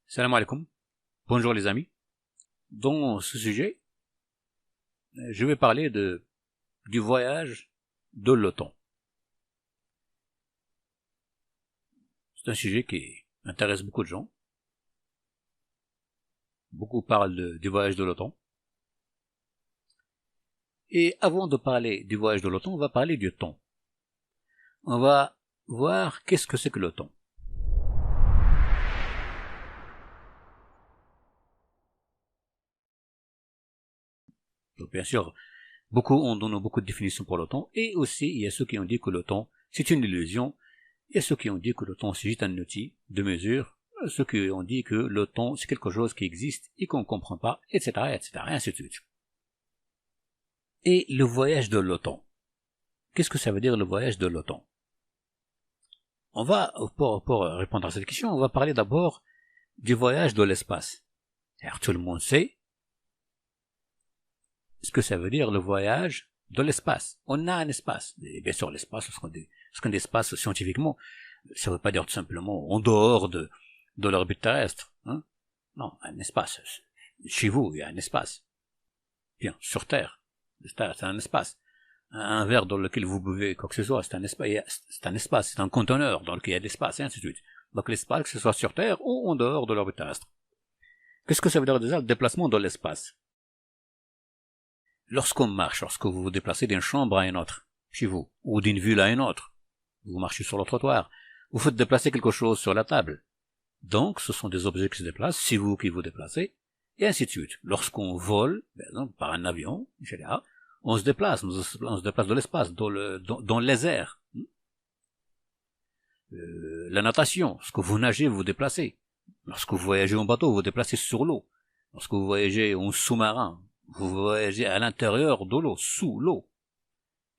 Salam alaikum. Bonjour les amis. Dans ce sujet, je vais parler du voyage de l'OTAN. C'est un sujet qui intéresse beaucoup de gens. Beaucoup parlent du voyage de l'OTAN. Et avant de parler du voyage de l'OTAN, on va parler du temps. On va voir qu'est-ce que c'est que l'OTAN. Donc bien sûr, beaucoup ont donné beaucoup de définitions pour l'OTAN, et aussi il y a ceux qui ont dit que l'OTAN c'est une illusion, il y a ceux qui ont dit que l'OTAN c'est juste un outil de mesure, ceux qui ont dit que l'OTAN c'est quelque chose qui existe et qu'on ne comprend pas, etc., etc., et ainsi de suite. Et le voyage de l'OTAN. Qu'est-ce que ça veut dire le voyage de l'OTAN? On va, pour répondre à cette question, on va parler d'abord du voyage de l'espace. Alors tout le monde sait ce que ça veut dire le voyage de l'espace. On a un espace. Et bien sûr, l'espace, ce qu'on dit espace scientifiquement, ça ne veut pas dire tout simplement en dehors de l'orbite terrestre. Hein? Non, un espace. Chez vous, il y a un espace. Bien, sur Terre, c'est un espace. Un verre dans lequel vous buvez quoi que ce soit, c'est un espace, c'est un conteneur dans lequel il y a de l'espace, et ainsi de suite. Donc l'espace, que ce soit sur Terre ou en dehors de l'orbite terrestre. Qu'est-ce que ça veut dire déjà, le déplacement dans l'espace? Lorsqu'on marche, lorsque vous vous déplacez d'une chambre à une autre, chez vous, ou d'une ville à une autre, vous marchez sur le trottoir, vous faites déplacer quelque chose sur la table. Donc, ce sont des objets qui se déplacent, c'est vous qui vous déplacez, et ainsi de suite. Lorsqu'on vole, par exemple, par un avion, etc., on se déplace de l'espace, dans les airs. La natation, lorsque vous nagez, vous vous déplacez. Lorsque vous voyagez en bateau, vous vous déplacez sur l'eau. Lorsque vous voyagez en sous-marin, vous voyagez à l'intérieur de l'eau, sous l'eau.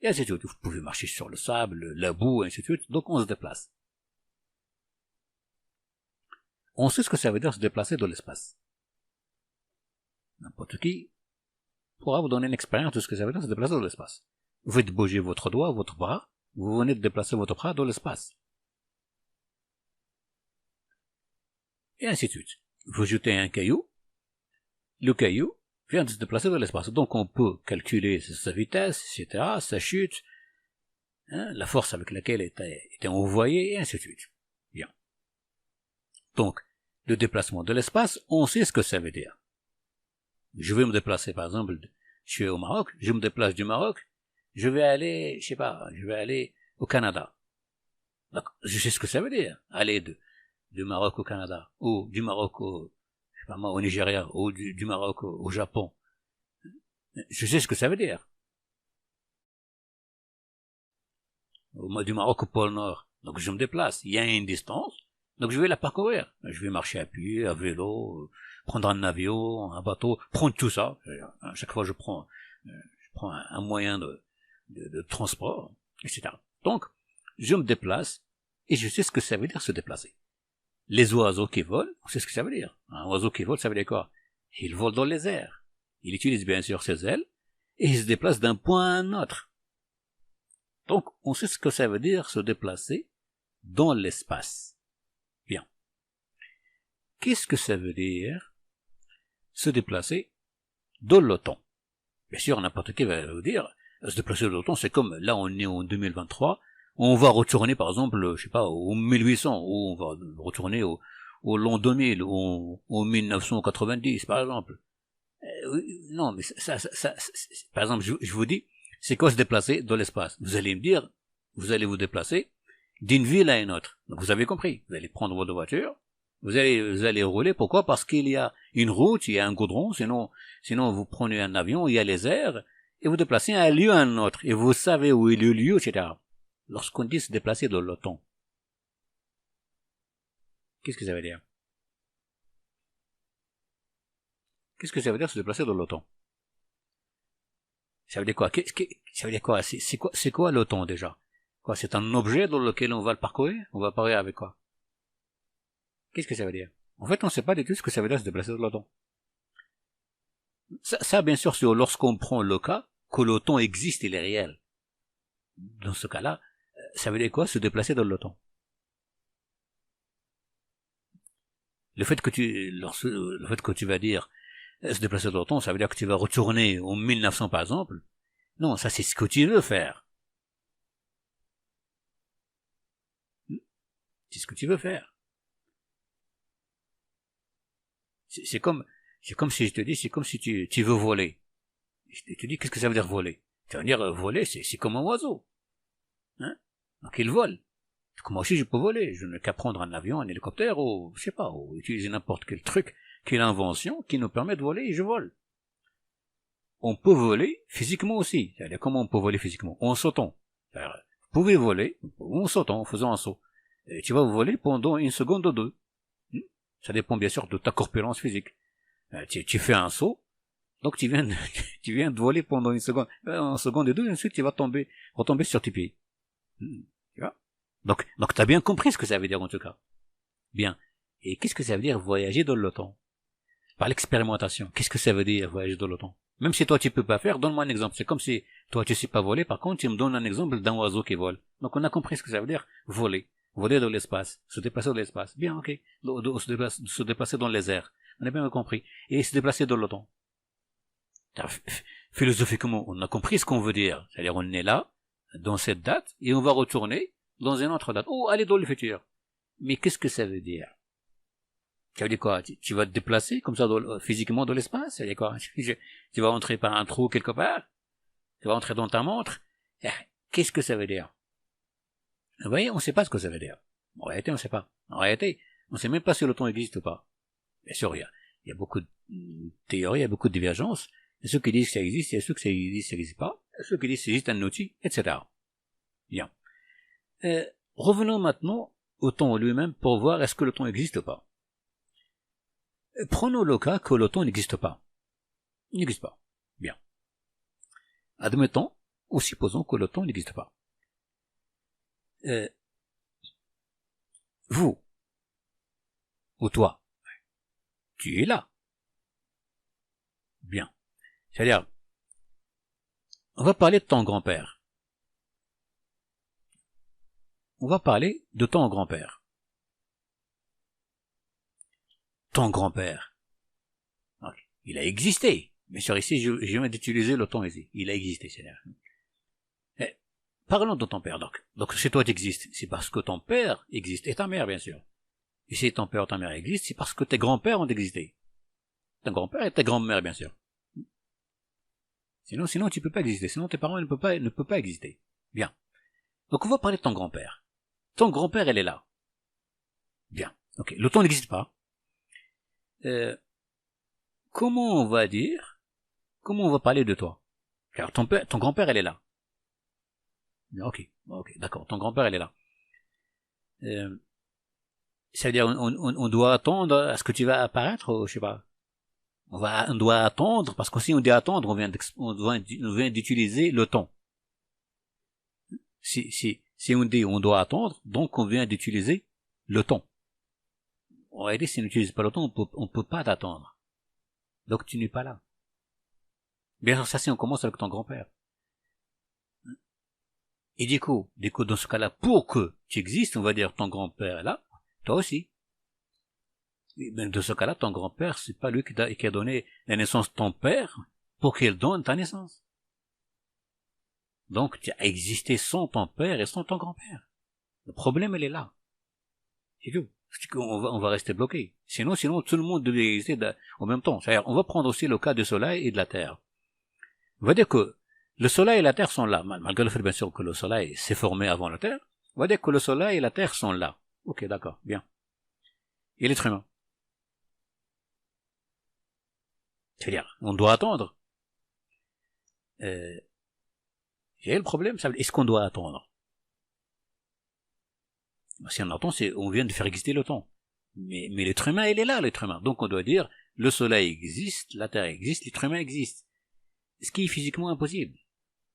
Et ainsi de suite. Vous pouvez marcher sur le sable, la boue, et ainsi de suite. Donc on se déplace. On sait ce que ça veut dire se déplacer dans l'espace. N'importe qui pourra vous donner une expérience de ce que ça veut dire se déplacer dans l'espace. Vous faites bouger votre doigt, votre bras, vous venez de déplacer votre bras dans l'espace. Et ainsi de suite. Vous jetez un caillou, le caillou vient de se déplacer dans l'espace. Donc on peut calculer sa vitesse, etc., sa chute, la force avec laquelle était envoyé, et ainsi de suite. Bien. Donc, le déplacement de l'espace, on sait ce que ça veut dire. Je vais me déplacer, par exemple, je suis au Maroc, je me déplace du Maroc, je vais aller, je vais aller au Canada. Donc, je sais ce que ça veut dire, aller du Maroc au Canada, ou du Maroc au Nigeria, ou du Maroc au Japon. Je sais ce que ça veut dire. Du Maroc au pôle Nord. Donc je me déplace. Il y a une distance, donc je vais la parcourir. Je vais marcher à pied, à vélo, prendre un avion, un bateau, prendre tout ça. À chaque fois je prends un moyen de transport, etc. Donc, je me déplace, et je sais ce que ça veut dire se déplacer. Les oiseaux qui volent, on sait ce que ça veut dire. Un oiseau qui vole, ça veut dire quoi? Il vole dans les airs. Il utilise bien sûr ses ailes, et il se déplace d'un point à un autre. Donc, on sait ce que ça veut dire se déplacer dans l'espace. Bien. Qu'est-ce que ça veut dire se déplacer dans l'OTAN? Bien sûr, n'importe qui va vous dire, se déplacer dans l'OTAN, c'est comme, là on est en 2023, on va retourner par exemple, je sais pas, au 1800, ou on va retourner au l'an 2000, ou au 1990, par exemple. Non, mais par exemple, je vous dis, c'est quoi se déplacer dans l'espace? Vous allez me dire, vous allez vous déplacer d'une ville à une autre. Donc vous avez compris, vous allez prendre votre voiture, vous allez rouler, pourquoi? Parce qu'il y a une route, il y a un goudron, sinon vous prenez un avion, il y a les airs, et vous déplacez d'un lieu à un autre, et vous savez où est le lieu, etc. Lorsqu'on dit se déplacer dans l'OTAN, qu'est-ce que ça veut dire? Qu'est-ce que ça veut dire se déplacer dans l'OTAN? Ça veut dire quoi? Ça veut dire quoi? C'est quoi l'OTAN déjà? Quoi? C'est un objet dans lequel on va le parcourir? On va parler avec quoi? Qu'est-ce que ça veut dire? En fait, on ne sait pas du tout ce que ça veut dire se déplacer dans l'OTAN. Ça, bien sûr, c'est lorsqu'on prend le cas que l'OTAN existe, il est réel. Dans ce cas-là, ça veut dire quoi se déplacer dans l'OTAN? Le fait que tu vas dire se déplacer dans le temps, ça veut dire que tu vas retourner en 1900 par exemple. Non, ça c'est ce que tu veux faire. C'est ce que tu veux faire. C'est comme si je te dis, c'est comme si tu veux voler. Je te dis, qu'est-ce que ça veut dire voler? Tu vas dire, voler, c'est comme un oiseau. Hein? Donc il vole. Donc moi aussi je peux voler. Je n'ai qu'à prendre un avion, un hélicoptère, ou, je sais pas, ou utiliser n'importe quel truc, quelle invention qui nous permet de voler et je vole. On peut voler physiquement aussi. C'est-à-dire, comment on peut voler physiquement? En sautant. C'est-à-dire, vous pouvez voler en sautant, en faisant un saut. Et tu vas voler pendant une seconde ou deux. Ça dépend bien sûr de ta corpulence physique. Tu fais un saut, donc tu viens de voler pendant une seconde et deux, et ensuite tu vas retomber sur tes pieds. Tu vois? Donc t'as bien compris ce que ça veut dire en tout cas. Bien. Et qu'est-ce que ça veut dire voyager dans le temps? Par l'expérimentation. Qu'est-ce que ça veut dire voyager dans le temps? Même si toi tu peux pas faire, donne-moi un exemple. C'est comme si toi tu sais pas voler, par contre tu me donnes un exemple d'un oiseau qui vole. Donc on a compris ce que ça veut dire voler. Voler dans l'espace, se déplacer dans l'espace. Bien, ok. Se déplacer dans les airs. On a bien compris. Et se déplacer dans le temps. Philosophiquement, on a compris ce qu'on veut dire. C'est-à-dire, on est là, dans cette date, et on va retourner dans une autre date. Oh, aller dans le futur. Mais qu'est-ce que ça veut dire? Ça veut dire quoi? Tu vas te déplacer, comme ça, physiquement dans l'espace? Ça veut dire quoi? Tu vas entrer par un trou quelque part? Tu vas entrer dans ta montre? Qu'est-ce que ça veut dire? Vous voyez, on ne sait pas ce que ça veut dire. En réalité, on ne sait pas. En réalité, on ne sait même pas si le temps existe ou pas. Bien sûr, il y a beaucoup de théories, il y a beaucoup de divergences. Il y a ceux qui disent que ça existe, il y a ceux qui disent que ça n'existe pas, il y a ceux qui disent que c'est juste un outil, etc. Bien. Revenons maintenant au temps lui-même pour voir est-ce que le temps existe ou pas. Prenons le cas que le temps n'existe pas. Il n'existe pas. Bien. Admettons, ou supposons que le temps n'existe pas. Vous, ou toi, tu es là. Bien. C'est-à-dire, on va parler de ton grand-père. On va parler de ton grand-père. Ton grand-père. Okay. Il a existé. Bien sûr, ici, je viens d'utiliser le temps ici. Il a existé, c'est-à-dire. Parlons de ton père, donc. Donc, si toi tu existes, c'est parce que ton père existe. Et ta mère, bien sûr. Et si ton père ou ta mère existent, c'est parce que tes grands-pères ont existé. Ton grand-père et ta grand-mère, bien sûr. Sinon, tu peux pas exister. Sinon, tes parents ne peuvent pas exister. Bien. Donc, on va parler de ton grand-père. Ton grand-père, elle est là. Bien. Ok. Le temps n'existe pas. Comment on va parler de toi? Car ton grand-père, elle est là. Ok, d'accord. Ton grand-père, elle est là. Ça veut dire, on doit attendre à ce que tu vas apparaître, ou je sais pas. On doit attendre, parce que si on dit attendre, on vient d'utiliser le temps. Si on dit on doit attendre, donc on vient d'utiliser le temps. En réalité, si on n'utilise pas le temps, on peut pas t'attendre. Donc tu n'es pas là. Bien sûr, ça, si on commence avec ton grand-père. Et du coup, dans ce cas-là, pour que tu existes, on va dire ton grand-père est là, toi aussi. Et ben, dans ce cas-là, ton grand-père, c'est pas lui qui a donné la naissance de ton père pour qu'il donne ta naissance. Donc, tu as existé sans ton père et sans ton grand-père. Le problème, il est là. C'est tout. On va rester bloqué. Sinon, tout le monde devait exister en même temps. C'est-à-dire, on va prendre aussi le cas du soleil et de la terre. On va dire que le soleil et la terre sont là, malgré le fait bien sûr que le soleil s'est formé avant la terre. On va dire que le soleil et la terre sont là. Ok, d'accord, bien. Et l'être humain? C'est-à-dire, on doit attendre. Et le problème, est-ce qu'on doit attendre? Si on attend, on vient de faire exister le temps. Mais l'être humain, il est là, l'être humain. Donc on doit dire, le soleil existe, la terre existe, l'être humain existe. Ce qui est physiquement impossible.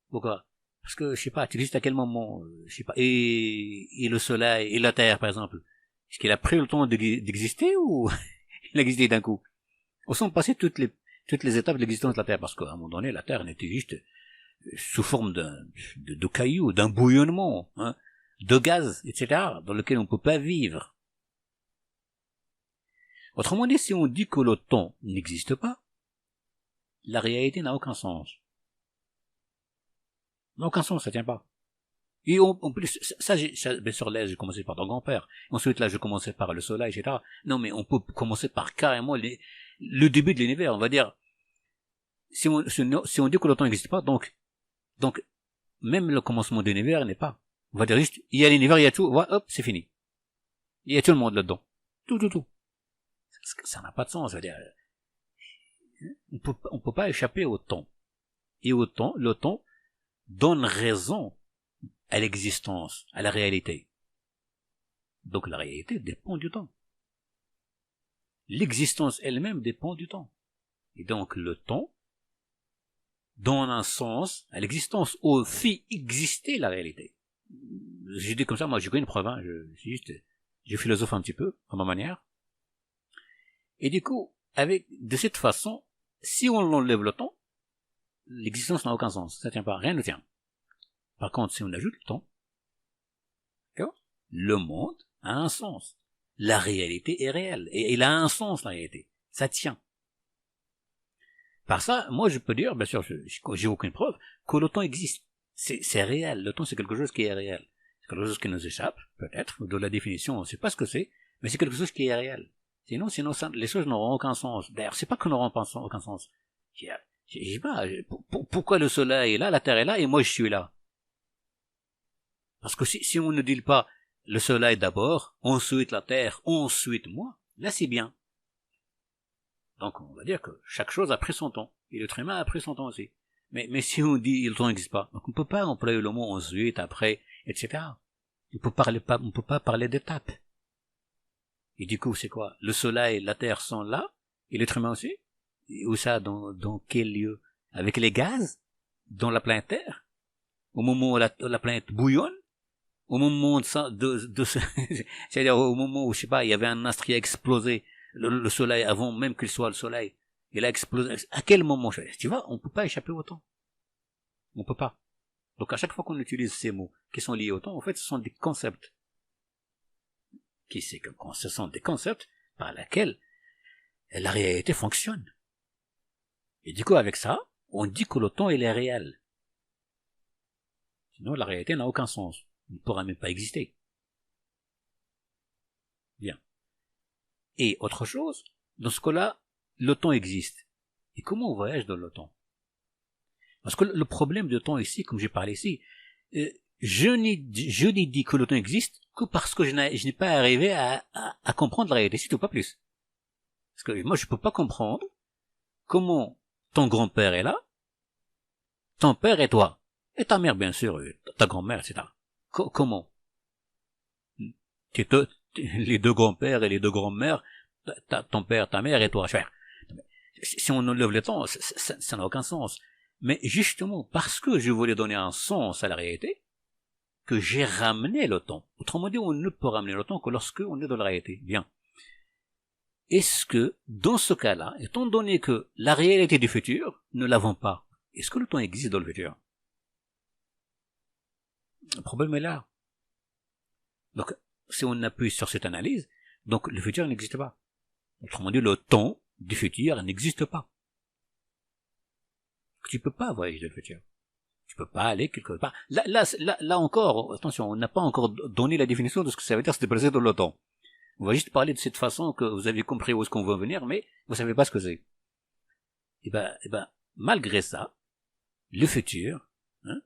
Pourquoi? Parce que, je sais pas, tu existes à quel moment, je sais pas, et le soleil, et la terre, par exemple. Est-ce qu'il a pris le temps d'exister, ou il a existé d'un coup? Où sont passées toutes les étapes de l'existence de la terre? Parce qu'à un moment donné, la terre n'était juste sous forme de cailloux, d'un bouillonnement, hein, de gaz, etc., dans lequel on ne peut pas vivre. Autrement dit, si on dit que le temps n'existe pas, la réalité n'a aucun sens. N'a aucun sens, ça tient pas. Et en plus, bien sûr, là, j'ai commencé par ton grand-père. Ensuite, là, je commençais par le soleil, etc. Non, mais on peut commencer par carrément le début de l'univers. On va dire, si on dit que le temps n'existe pas, donc, même le commencement de l'univers n'est pas. On va dire juste, il y a l'univers, il y a tout, ouais, hop, c'est fini. Il y a tout le monde là-dedans. Tout. Ça n'a pas de sens, c'est-à-dire, on peut pas échapper au temps. Et au temps, le temps donne raison à l'existence, à la réalité. Donc la réalité dépend du temps. L'existence elle-même dépend du temps. Et donc le temps donne un sens à l'existence, ou fait exister la réalité. Je dis comme ça, moi j'ai une preuve, hein, je philosophe un petit peu, à ma manière. Et du coup, de cette façon, si on enlève le temps, l'existence n'a aucun sens, ça tient pas, rien ne tient. Par contre, si on ajoute le temps, le monde a un sens. La réalité est réelle. Et il a un sens, la réalité. Ça tient. Par ça, moi, je peux dire, bien sûr, j'ai aucune preuve, que le temps existe. C'est réel. Le temps, c'est quelque chose qui est réel. C'est quelque chose qui nous échappe, peut-être, de la définition, on ne sait pas ce que c'est, mais c'est quelque chose qui est réel. Sinon, les choses n'auront aucun sens. D'ailleurs, c'est pas que n'auront pas aucun sens. Je sais pas, pourquoi le soleil est là, la terre est là, et moi je suis là? Parce que si on ne dit pas le soleil d'abord, ensuite la terre, ensuite moi, là c'est bien. Donc on va dire que chaque chose a pris son temps, et l'être humain a pris son temps aussi. Mais si on dit le temps n'existe pas, donc on ne peut pas employer le mot ensuite, après, etc. On ne peut pas parler d'étapes. Et du coup c'est quoi? Le soleil, la terre sont là, et l'être humain aussi? Et où ça, dans quel lieu? Avec les gaz? Dans la planète Terre? Au moment où la planète bouillonne? Au moment c'est-à-dire au moment où, je sais pas, il y avait un astre qui a explosé, le soleil, avant même qu'il soit le soleil, il a explosé. À quel moment? Tu vois, on peut pas échapper au temps. On peut pas. Donc à chaque fois qu'on utilise ces mots qui sont liés au temps, en fait, ce sont des concepts. Ce sont des concepts par lesquels la réalité fonctionne. Et du coup, avec ça, on dit que le temps, il est réel. Sinon, la réalité n'a aucun sens. Il ne pourra même pas exister. Bien. Et autre chose, dans ce cas-là, le temps existe. Et comment on voyage dans le temps? Parce que le problème du temps ici, comme j'ai parlé ici, je n'ai dit que le temps existe que parce que je n'ai pas arrivé à comprendre la réalité, surtout pas plus. Parce que moi, je peux pas comprendre comment ton grand-père est là, ton père et toi, et ta mère, bien sûr, ta grand-mère, etc. Comment? Les deux grands-pères et les deux grands-mères, ton père, ta mère et toi, cher. Si on enlève le temps, ça n'a aucun sens. Mais justement, parce que je voulais donner un sens à la réalité, que j'ai ramené le temps. Autrement dit, on ne peut ramener le temps que lorsque on est dans la réalité. Bien. Est-ce que, dans ce cas-là, étant donné que la réalité du futur, ne l'avons pas, est-ce que le temps existe dans le futur? Le problème est là. Donc, si on appuie sur cette analyse, donc le futur n'existe pas. Autrement dit, le temps du futur n'existe pas. Tu peux pas voyager dans le futur. Tu peux pas aller quelque part. Là encore, attention, on n'a pas encore donné la définition de ce que ça veut dire se déplacer dans le temps. On va juste parler de cette façon que vous avez compris où est-ce qu'on veut venir, mais vous savez pas ce que c'est. Et ben, malgré ça, le futur, hein,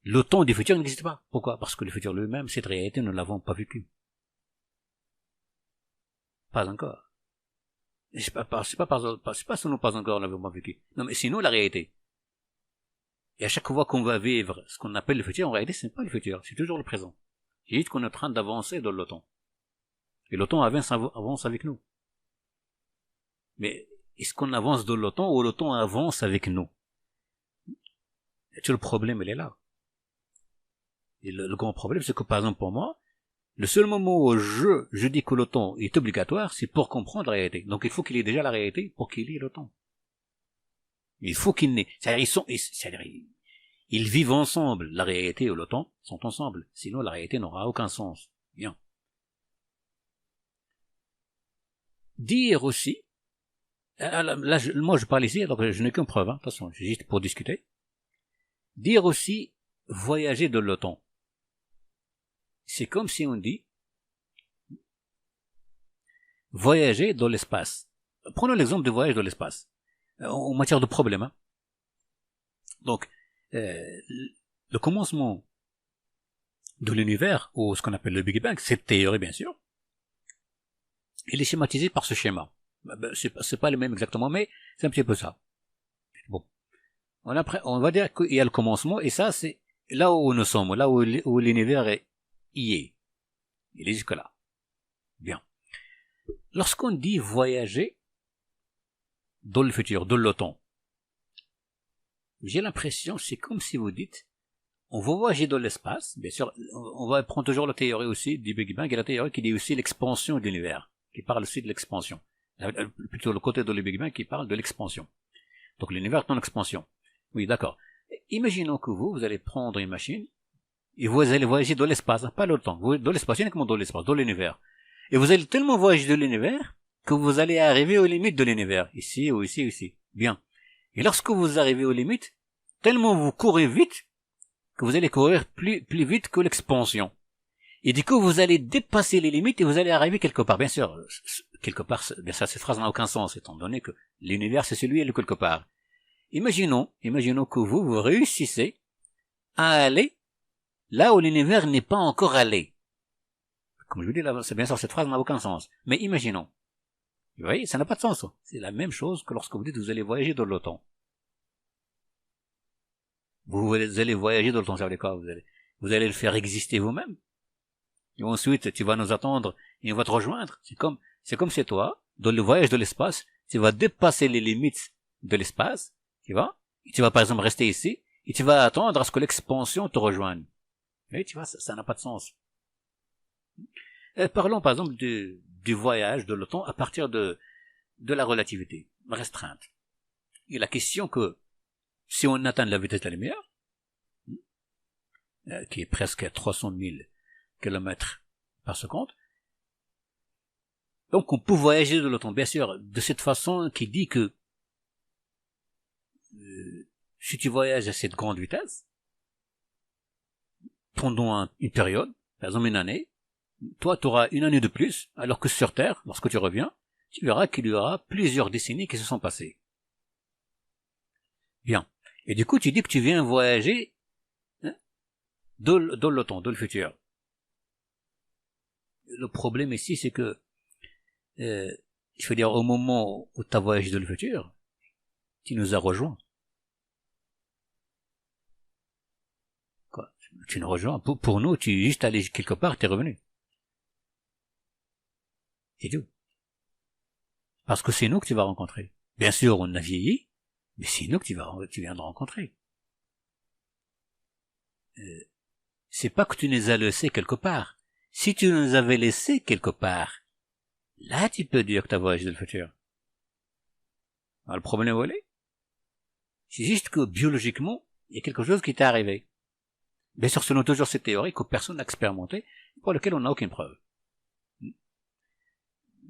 le temps du futur n'existe pas. Pourquoi? Parce que le futur lui-même, cette réalité, nous ne l'avons pas vécu. Pas encore. C'est pas seulement pas encore, nous l'avons pas vécu. Non, mais sinon, la réalité. Et à chaque fois qu'on va vivre ce qu'on appelle le futur, en réalité, ce n'est pas le futur, c'est toujours le présent. C'est juste qu'on est en train d'avancer dans le temps. Et le temps avance avec nous. Mais est-ce qu'on avance dans le temps ou le temps avance avec nous? Et tout le problème, il est là. Et le grand problème, c'est que par exemple pour moi, le seul moment où je dis que le temps est obligatoire, c'est pour comprendre la réalité. Donc il faut qu'il ait déjà la réalité pour qu'il ait le temps. Il faut qu'il n'ait. C'est-à-dire, ils vivent ensemble. La réalité et le temps sont ensemble. Sinon, la réalité n'aura aucun sens. Bien. dire aussi, là, moi je parle ici, alors je n'ai qu'une preuve, hein, attention, c'est juste pour discuter. Dire aussi voyager de l'OTAN. C'est comme si on dit voyager dans l'espace. Prenons l'exemple de voyage dans l'espace, en matière de problème. Hein. Donc, le commencement de l'univers, ou ce qu'on appelle le Big Bang, cette théorie bien sûr, il est schématisé par ce schéma. C'est pas le même exactement, mais c'est un petit peu ça. Bon, on va dire qu'il y a le commencement, et ça c'est là où nous sommes, là où l'univers y est. Il est jusque là. Bien. Lorsqu'on dit voyager dans le futur, dans l'OTAN, j'ai l'impression, c'est comme si vous dites, on va voyager dans l'espace, bien sûr, on va prendre toujours la théorie aussi du Big Bang, et la théorie qui dit aussi l'expansion de l'univers, qui parle aussi de l'expansion. Plutôt le côté de le Big Bang qui parle de l'expansion. Donc l'univers est en expansion. Oui, d'accord. Imaginons que vous allez prendre une machine, et vous allez voyager dans l'espace, pas l'OTAN, dans l'espace, uniquement dans l'espace, dans l'univers. Et vous allez tellement voyager de l'univers, que vous allez arriver aux limites de l'univers, ici ou ici ou ici. Bien. Et lorsque vous arrivez aux limites, tellement vous courez vite, que vous allez courir plus vite que l'expansion. Et du coup, vous allez dépasser les limites et vous allez arriver quelque part. Bien sûr, quelque part, bien sûr, cette phrase n'a aucun sens, étant donné que l'univers, c'est celui qui est quelque part. Imaginons que vous réussissez à aller là où l'univers n'est pas encore allé. Comme je vous dis, là, c'est bien sûr, cette phrase n'a aucun sens. Mais imaginons. Vous voyez, ça n'a pas de sens. C'est la même chose que lorsque vous dites que vous allez voyager dans l'OTAN. Vous allez voyager dans le temps, ça veut dire quoi? Vous allez le faire exister vous-même. Et ensuite, tu vas nous attendre et on va te rejoindre. C'est comme c'est toi, dans le voyage de l'espace, tu vas dépasser les limites de l'espace, tu vas par exemple rester ici, et tu vas attendre à ce que l'expansion te rejoigne. Mais tu vois, ça n'a pas de sens. Parlons par exemple du voyage de l'OTAN à partir de la relativité restreinte. Et la question que, si on atteint la vitesse de la lumière, qui est presque à 300 000 km par seconde, donc on peut voyager de l'OTAN, bien sûr, de cette façon qui dit que si tu voyages à cette grande vitesse, pendant une période, par exemple une année, toi tu auras une année de plus, alors que sur Terre, lorsque tu reviens, tu verras qu'il y aura plusieurs décennies qui se sont passées. Bien. Et du coup, tu dis que tu viens voyager dans l'OTAN, dans le futur. Le problème ici, c'est que, je veux dire, au moment où tu as voyagé dans le futur, tu nous as rejoints. Quoi? Tu nous rejoins. Pour nous, tu es juste allé quelque part, tu es revenu. C'est tout. Parce que c'est nous que tu vas rencontrer. Bien sûr, on a vieilli, mais c'est nous que tu viens de rencontrer. C'est pas que tu nous as laissés quelque part. Si tu nous avais laissés quelque part, là tu peux dire que tu as voyagé dans le futur. Alors, le problème où il est? C'est juste que biologiquement, il y a quelque chose qui t'est arrivé. Bien sûr, selon toujours cette théorie que personne n'a expérimenté, pour laquelle on n'a aucune preuve.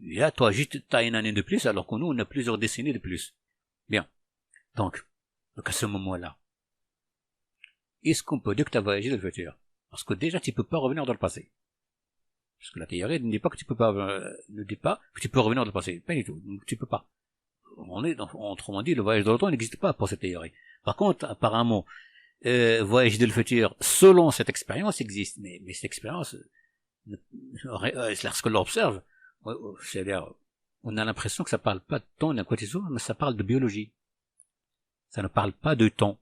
Et là, toi, juste, t'as une année de plus, alors que nous, on a plusieurs décennies de plus. Bien. Donc à ce moment-là, est-ce qu'on peut dire que tu as voyagé dans le futur? Parce que déjà, tu peux pas revenir dans le passé. Parce que la théorie ne dit pas que tu peux pas, ne dit pas que tu peux revenir dans le passé. Pas du tout. Donc, tu peux pas. Autrement dit, le voyage dans le temps n'existe pas pour cette théorie. Par contre, apparemment, voyage dans le futur, selon cette expérience, existe. Mais cette expérience, lorsque l'on observe, c'est-à-dire, on a l'impression que ça parle pas de temps d'un côté mais ça parle de biologie. Ça ne parle pas de temps.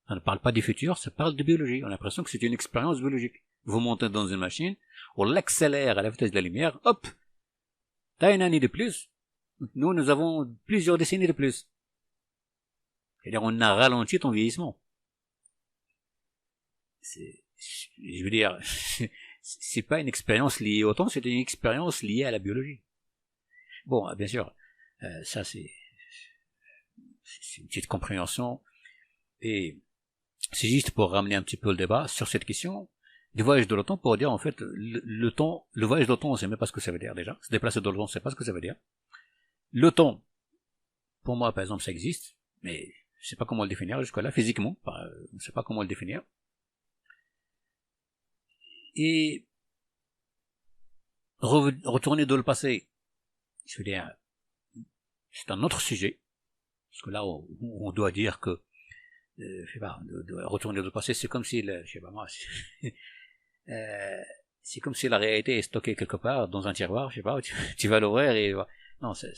Ça ne parle pas du futur, ça parle de biologie. On a l'impression que c'est une expérience biologique. Vous montez dans une machine, on l'accélère à la vitesse de la lumière, hop, t'as une année de plus. Nous avons plusieurs décennies de plus. C'est-à-dire, on a ralenti ton vieillissement. Je veux dire, c'est pas une expérience liée au temps, c'est une expérience liée à la biologie. Bon, bien sûr, ça c'est une petite compréhension, et c'est juste pour ramener un petit peu le débat sur cette question du voyage de l'OTAN, pour dire en fait le voyage de l'OTAN, on sait même pas ce que ça veut dire déjà, se déplacer dans le temps, on sait pas ce que ça veut dire. Le temps, pour moi, par exemple, ça existe, mais je sais pas comment le définir jusque-là, physiquement, je ne sais pas comment le définir. Et retourner dans le passé, je veux dire, c'est un autre sujet, parce que là, on doit dire que, je sais pas, de retourner dans le passé, c'est comme si, je sais pas moi, c'est comme si la réalité est stockée quelque part dans un tiroir, je sais pas, tu vas l'ouvrir et non, ça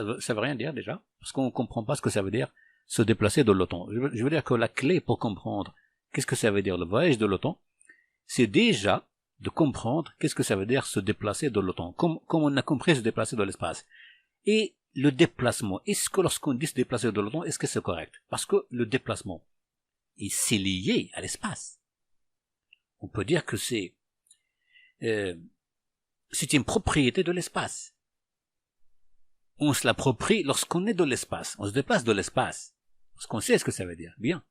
veut rien dire déjà, parce qu'on comprend pas ce que ça veut dire se déplacer dans le temps. Je veux dire que la clé pour comprendre qu'est-ce que ça veut dire le voyage de l'OTAN, c'est déjà de comprendre qu'est-ce que ça veut dire se déplacer dans le temps, comme on a compris se déplacer dans l'espace. Et le déplacement, est-ce que lorsqu'on dit se déplacer dans le temps, est-ce que c'est correct? Parce que le déplacement, c'est lié à l'espace. On peut dire que c'est une propriété de l'espace. On se l'approprie lorsqu'on est dans l'espace. On se déplace dans l'espace. Parce qu'on sait ce que ça veut dire. Bien.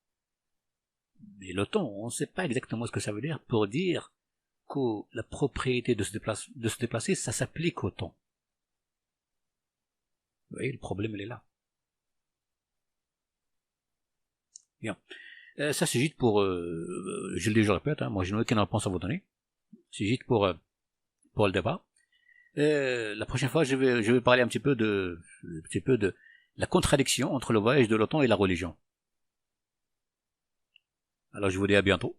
Mais le temps, on ne sait pas exactement ce que ça veut dire pour dire que la propriété de se déplacer, ça s'applique au temps. Vous voyez, le problème, il est là. Bien. Ça, c'est juste pour, je le dis, je répète, moi, je n'ai aucune réponse à vous donner. C'est juste pour le débat. La prochaine fois, je vais parler un petit peu de la contradiction entre le voyage de l'OTAN et la religion. Alors, je vous dis à bientôt.